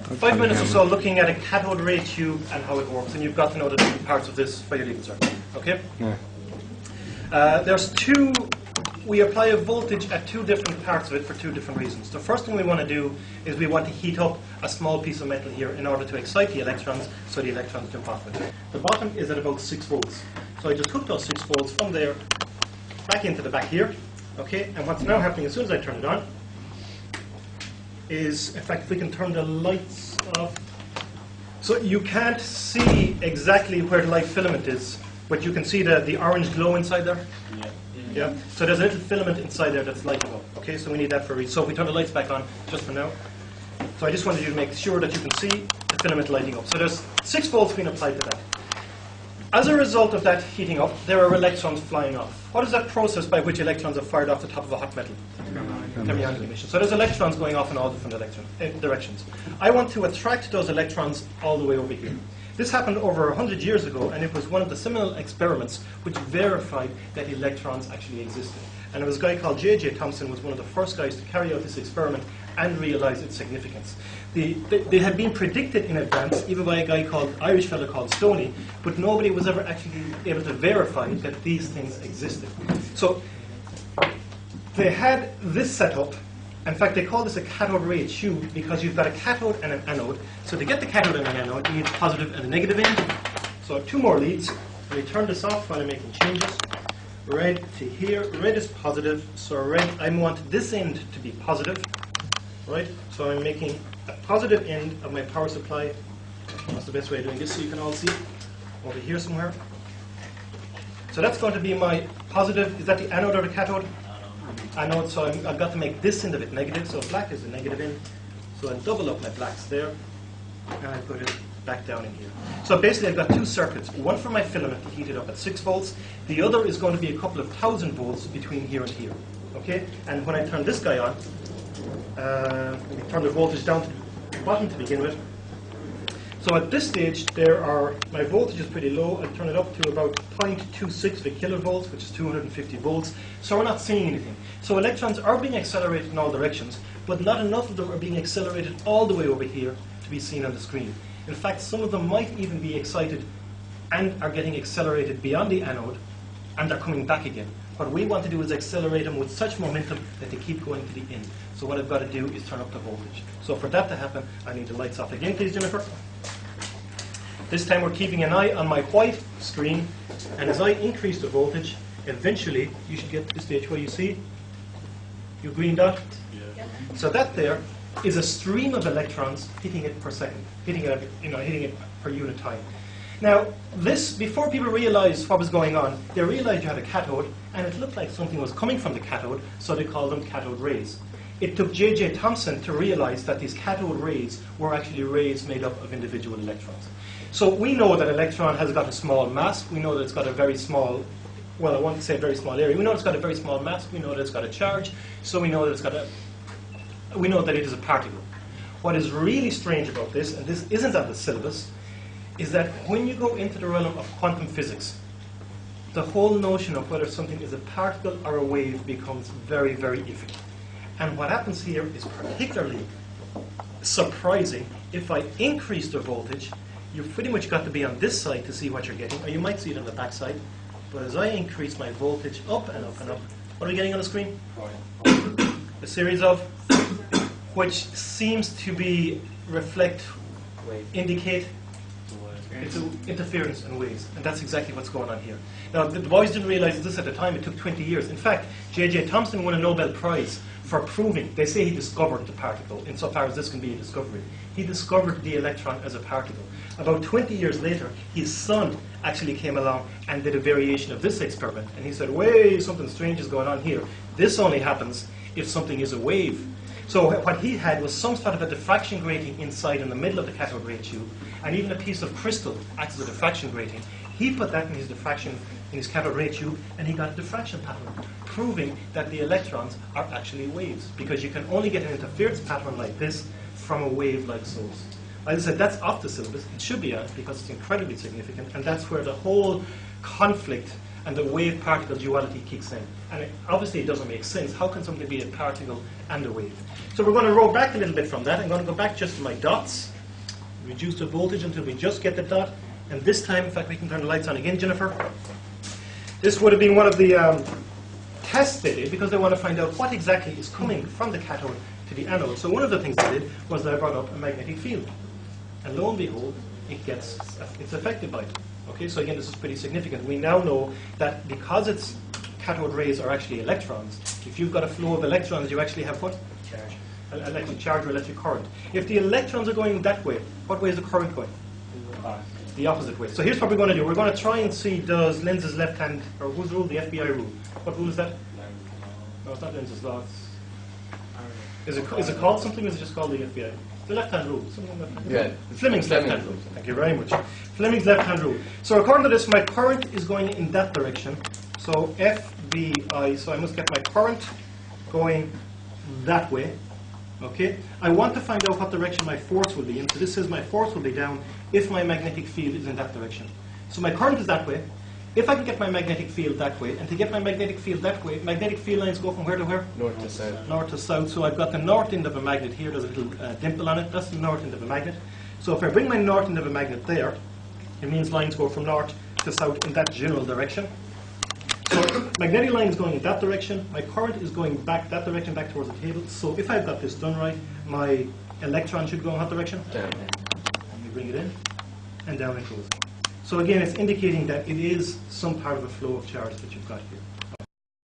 5 minutes or so looking at a cathode ray tube and how it works, and you've got to know the different parts of this for your leaving cert. Okay? Yeah. We apply a voltage at two different parts of it for two different reasons. The first thing we want to do is we want to heat up a small piece of metal here in order to excite the electrons so the electrons jump off it. The bottom is at about 6 volts. So I just hook those 6 volts from there back into the back here. Okay? And what's now happening as soon as I turn it on is, in fact, if we can turn the lights off. So you can't see exactly where the light filament is, but you can see the orange glow inside there. Yeah. So there's a little filament inside there that's lighting up. Okay, so we need that for a reason. So if we turn the lights back on, just for now. So I just wanted you to make sure that you can see the filament lighting up. So there's 6 volts being applied to that. As a result of that heating up, there are electrons flying off. What is that process by which electrons are fired off the top of a hot metal? Thermionic emission. So there's electrons going off in all different directions. I want to attract those electrons all the way over here. This happened over 100 years ago, and it was one of the seminal experiments which verified that electrons actually existed. And it was a guy called J.J. Thomson was one of the first guys to carry out this experiment and realize its significance. They had been predicted in advance, even by a guy called, Irish fellow called Stoney, but nobody was ever actually able to verify that these things existed. So they had this set up. In fact, they call this a cathode ray tube because you've got a cathode and an anode. So to get the cathode and an anode, you need the positive and the negative end. So 2 more leads. Let me turn this off while I'm making changes. Red to here. Red is positive. So red, I want this end to be positive. Right? So I'm making a positive end of my power supply. That's the best way of doing this so you can all see. Over here somewhere. So that's going to be my positive. Is that the anode or the cathode? Anode, so I've got to make this end of it negative, so black is the negative end. So I double up my blacks there, and I put it back down in here. So basically I've got 2 circuits, one for my filament to heat it up at 6 volts, the other is going to be a couple of 1,000 volts between here and here. Okay? And when I turn this guy on, let me turn the voltage down to the bottom to begin with. So at this stage, my voltage is pretty low. I'll turn it up to about 0.26 kilovolts, which is 250 volts. So we're not seeing anything. So electrons are being accelerated in all directions, but not enough of them are being accelerated all the way over here to be seen on the screen. In fact, some of them might even be excited and are getting accelerated beyond the anode, and they're coming back again. What we want to do is accelerate them with such momentum that they keep going to the end. So what I've got to do is turn up the voltage. So for that to happen, I need the lights off again, please, Jennifer. This time we're keeping an eye on my white screen, and as I increase the voltage, eventually you should get to the stage where you see your green dot. Yeah. So that there is a stream of electrons hitting it per second, hitting it per unit time. Now, this, before people realized what was going on, they realized you had a cathode, and it looked like something was coming from the cathode, so they called them cathode rays. It took J.J. Thomson to realize that these cathode rays were actually rays made up of individual electrons. So we know that an electron has got a small mass. We know that it's got a very small, well, I won't say very small area. We know it's got a very small mass. We know that it's got a charge. So we know that we know that it is a particle. What is really strange about this, and this isn't on the syllabus, is that when you go into the realm of quantum physics, the whole notion of whether something is a particle or a wave becomes very, very iffy. And what happens here is particularly surprising. If I increase the voltage, you've pretty much got to be on this side to see what you're getting, or you might see it on the back side. But as I increase my voltage up and up and up, what are we getting on the screen? A series of, which seems to be indicate interference and waves. And that's exactly what's going on here. Now, the boys didn't realize this at the time. It took 20 years. In fact, J.J. Thomson won a Nobel Prize for proving, they say he discovered the particle, insofar as this can be a discovery. He discovered the electron as a particle. About 20 years later, his son actually came along and did a variation of this experiment. And he said, wait, something strange is going on here. This only happens if something is a wave. So what he had was some sort of a diffraction grating inside in the middle of the cathode ray tube, and even a piece of crystal acts as a diffraction grating. He put that in his cathode ray tube, and he got a diffraction pattern, proving that the electrons are actually waves, because you can only get an interference pattern like this from a wave-like source. As I said, that's off the syllabus. It should be on, because it's incredibly significant, and that's where the whole conflict and the wave-particle duality kicks in. And obviously it doesn't make sense. How can something be a particle and a wave? So we're going to roll back a little bit from that. I'm going to go back just to my dots, reduce the voltage until we just get the dot, and this time, in fact, we can turn the lights on again, Jennifer. This would have been one of the tests they did, because they want to find out what exactly is coming from the cathode to the anode. So one of the things they did was they brought up a magnetic field. And lo and behold, it's affected by it. Okay, so again, this is pretty significant. We now know that because its cathode rays are actually electrons, if you've got a flow of electrons, you actually have what? Charge. Electric charge or electric current. If the electrons are going that way, what way is the current going? The opposite way. So here's what we're going to do. We're going to try and see, does Lenz's left hand, or whose rule? The FBI rule. What rule is that? No, it's not Lenz's law. Is it called something, or is it just called the FBI? The left-hand rule. Yeah. Fleming's left-hand rule. Thank you very much. Fleming's left-hand rule. So according to this, my current is going in that direction. So FBI, so I must get my current going that way. Okay? I want to find out what direction my force will be in. So this says my force will be down if my magnetic field is in that direction. So my current is that way. If I can get my magnetic field that way, and to get my magnetic field that way, magnetic field lines go from where to where? North to south. North to south. So I've got the north end of a magnet here. There's a little dimple on it. That's the north end of a magnet. So if I bring my north end of a magnet there, it means lines go from north to south in that general direction. So magnetic line is going in that direction. My current is going back that direction, back towards the table. So if I've got this done right, my electron should go in what direction? Down. And you bring it in, and down it goes. So again, it's indicating that it is some part of a flow of charge that you've got here.